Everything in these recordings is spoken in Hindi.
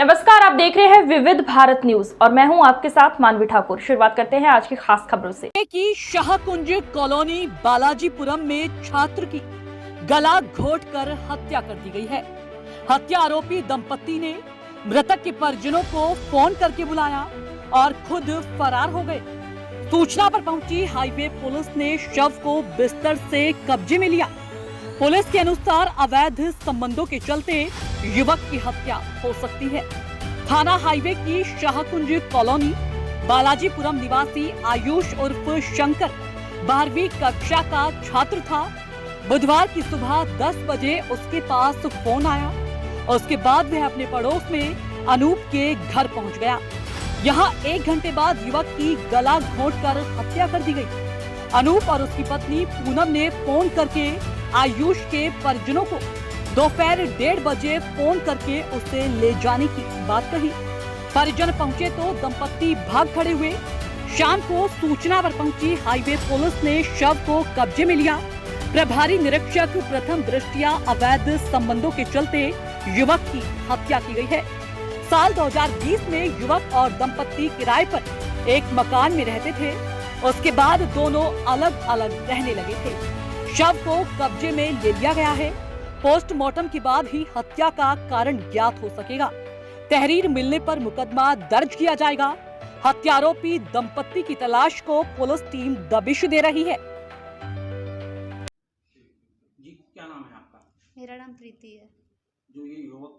नमस्कार, आप देख रहे हैं विविध भारत न्यूज और मैं हूं आपके साथ मानवी ठाकुर। शुरुआत करते हैं आज की खास खबरों से। की शाहकुंज कॉलोनी बालाजीपुरम में छात्र की गला घोंटकर हत्या कर दी गई है। हत्या आरोपी दंपति ने मृतक के परिजनों को फोन करके बुलाया और खुद फरार हो गए। सूचना पर पहुंची हाईवे पुलिस ने शव को बिस्तर से कब्जे में लिया। पुलिस के अनुसार अवैध संबंधों के चलते युवक की हत्या हो सकती है। थाना हाईवे की शाहकुंज कॉलोनी बालाजीपुरम निवासी आयुष उर्फ शंकर 12वीं कक्षा का छात्र था। बुधवार की सुबह 10 बजे उसके पास फोन आया और उसके बाद वह अपने पड़ोस में अनूप के घर पहुंच गया। यहां 1 घंटे बाद युवक की गला घोंटकर हत्या कर दी गई। अनूप और उसकी पत्नी पूनम ने फोन करके आयुष के परिजनों को दोपहर 1:30 बजे फोन करके उसे ले जाने की बात कही। परिजन पहुंचे तो दंपत्ति भाग खड़े हुए। शाम को सूचना पर पहुंची हाईवे पुलिस ने शव को कब्जे में लिया। प्रभारी निरीक्षक प्रथम दृष्टया अवैध संबंधों के चलते युवक की हत्या की गई है। साल 2020 में युवक और दंपत्ति किराए पर एक मकान में रहते थे। उसके बाद दोनों अलग अलग रहने लगे थे। शव को कब्जे में ले लिया गया है। पोस्टमार्टम के बाद ही हत्या का कारण ज्ञात हो सकेगा। तहरीर मिलने पर मुकदमा दर्ज किया जाएगा। हत्यारोपी दंपत्ति की तलाश को पुलिस टीम दबिश दे रही है। जी, क्या नाम है आपका? मेरा नाम प्रीति है। जो ये युवक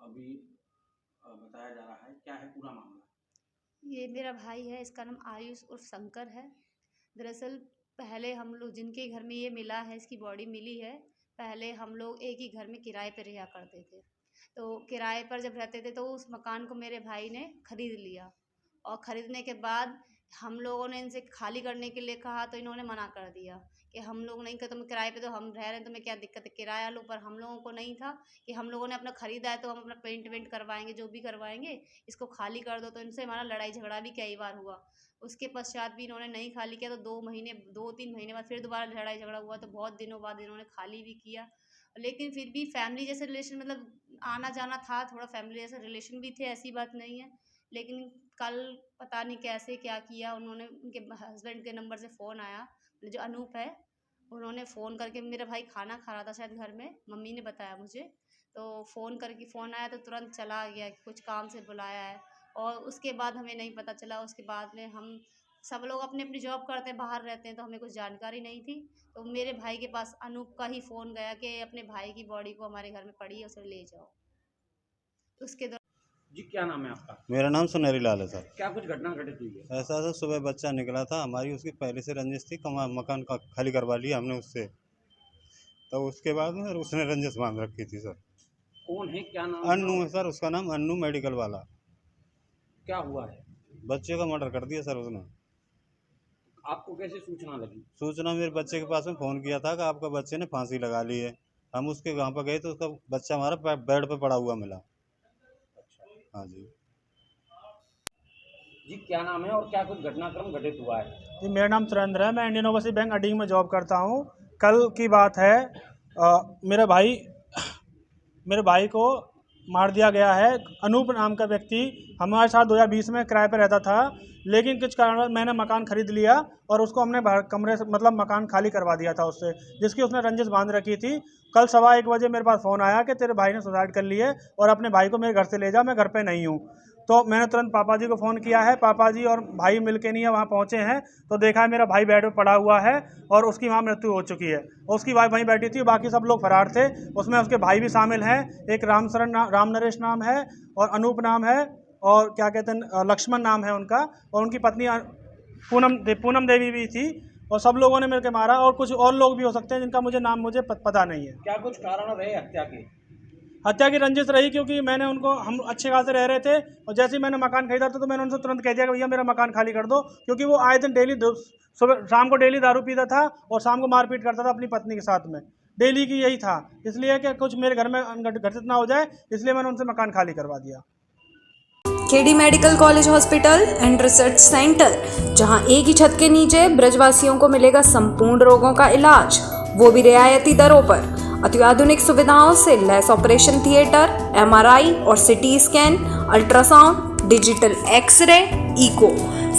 अभी बताया जा रहा है, क्या है पूरा मामला? ये मेरा भाई है, इसका नाम आयुष उर्फ शंकर है। दरअसल पहले हम लोग जिनके घर में ये मिला है, इसकी बॉडी मिली है, पहले हम लोग एक ही घर में किराए पर रहा करते थे। तो किराए पर जब रहते थे तो उस मकान को मेरे भाई ने ख़रीद लिया और ख़रीदने के बाद हम लोगों ने इनसे खाली करने के लिए कहा तो इन्होंने मना कर दिया कि हम लोग नहीं कर, तुम किराए पे तो हम रह रहे हैं, तुम्हें क्या दिक्कत है, किराया लो। पर हम लोगों को नहीं था कि हम लोगों ने अपना ख़रीदा है तो हम अपना पेंट वेंट करवाएंगे, जो भी करवाएंगे, इसको खाली कर दो। तो इनसे हमारा लड़ाई झगड़ा भी कई बार हुआ। उसके पश्चात भी इन्होंने नहीं खाली किया तो 2-3 महीने बाद फिर दोबारा लड़ाई झगड़ा हुआ। तो बहुत दिनों बाद इन्होंने खाली भी किया, लेकिन फिर भी फैमिली जैसे रिलेशन, मतलब आना जाना था, थोड़ा फैमिली जैसे रिलेशन भी थे, ऐसी बात नहीं है। लेकिन कल पता नहीं कैसे क्या किया उन्होंने, उनके हस्बैंड के नंबर से फ़ोन आया, जो अनूप है, उन्होंने फ़ोन करके, मेरा भाई खाना खा रहा था शायद घर में, मम्मी ने बताया मुझे, तो फ़ोन आया तो तुरंत चला गया कि कुछ काम से बुलाया है। और उसके बाद हमें नहीं पता चला। उसके बाद में हम सब लोग अपनी अपनी जॉब करते हैं, बाहर रहते हैं, तो हमें कुछ जानकारी नहीं थी। तो मेरे भाई के पास अनूप का ही फ़ोन गया कि अपने भाई की बॉडी को हमारे घर में पड़ी है, उसे ले जाओ। उसके जी, क्या नाम है आपका? मेरा नाम सुनहरी लाल है सर। क्या कुछ घटना घटित हुई है? ऐसा था, सुबह बच्चा निकला था, हमारी उसकी पहले से रंजिश थी, मकान का खाली करवा लिया हमने उससे। तो उसके बाद में उसने रंजिश बांध रखी थी सर। कौन है, क्या नाम? अन्नू है सर, उसका नाम अन्नू, मेडिकल वाला। क्या हुआ है? बच्चे का मर्डर कर दिया सर उसने। आपको कैसे सूचना लगी? सूचना मेरे बच्चे के पास में फ़ोन किया था कि आपका बच्चे ने फांसी लगा ली है। हम उसके वहाँ पर गए तो उसका बच्चा हमारा बेड पर पड़ा हुआ मिला। हाँ जी। जी, क्या नाम है और क्या कुछ घटनाक्रम घटित हुआ है? जी, मेरा नाम सुरेंद्र है, मैं इंडियन ओवरसीज बैंक अडीग में जॉब करता हूँ। कल की बात है, मेरे भाई को मार दिया गया है। अनूप नाम का व्यक्ति हमारे साथ 2020 में किराए पर रहता था, लेकिन कुछ कारणवश मैंने मकान खरीद लिया और उसको हमने कमरे से, मतलब मकान खाली करवा दिया था उससे, जिसकी उसने रंजिश बांध रखी थी। कल 1:15 बजे मेरे पास फ़ोन आया कि तेरे भाई ने सुसाइड कर ली है और अपने भाई को मेरे घर से ले जा, मैं घर पे नहीं हूँ। तो मैंने तुरंत पापा जी को फ़ोन किया है। पापा जी और भाई मिलके नहीं है, वहाँ पहुँचे हैं तो देखा है मेरा भाई बेड पे पड़ा हुआ है और उसकी वहाँ मृत्यु हो चुकी है। उसकी वाइफ वहीं बैठी थी, बाकी सब लोग फरार थे। उसमें उसके भाई भी शामिल हैं, एक राम नरेश नाम है और अनूप नाम है और क्या कहते हैं, लक्ष्मण नाम है उनका, और उनकी पत्नी पूनम देवी भी थी। और सब लोगों ने मिलकर मारा और कुछ और लोग भी हो सकते हैं जिनका मुझे पता नहीं है। क्या कुछ कारण रहे हत्या के? हत्या की रंजिश रही, क्योंकि हम अच्छे खासे रह रहे थे और जैसे ही मैंने मकान खरीदा था तो मैंने उनसे तुरंत कह दिया कि भैया मेरा मकान खाली कर दो, क्योंकि वो आए दिन डेली सुबह शाम को डेली दारू पीता था और शाम को मारपीट करता था अपनी पत्नी के साथ में। डेली की यही था, इसलिए कि कुछ मेरे घर में घटित ना हो जाए, इसलिए मैंने उनसे मकान खाली करवा दिया। KD medical college hospital and research centre, जहां एक ही छत के नीचे ब्रजवासियों को मिलेगा संपूर्ण रोगों का इलाज, वो भी रियायती दरों पर। अत्याधुनिक सुविधाओं से लैस ऑपरेशन थिएटर, MRI और CT scan, ultrasound, digital X-ray, echo,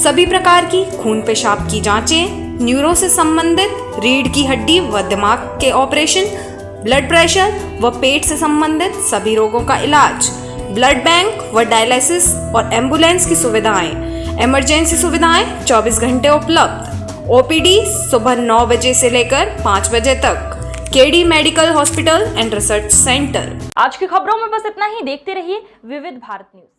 सभी प्रकार की खून पेशाब की जांचें, न्यूरो से संबंधित रीढ़ की हड्डी व दिमाग के ऑपरेशन, ब्लड प्रेशर व पेट से संबंधित सभी रोगों का इलाज, ब्लड बैंक व डायलिसिस और एम्बुलेंस की सुविधाएं, इमरजेंसी सुविधाएं 24 घंटे उपलब्ध। OPD सुबह 9 बजे से लेकर 5 बजे तक। KD medical hospital and research centre. आज की खबरों में बस इतना ही। देखते रहिए विविध भारत न्यूज।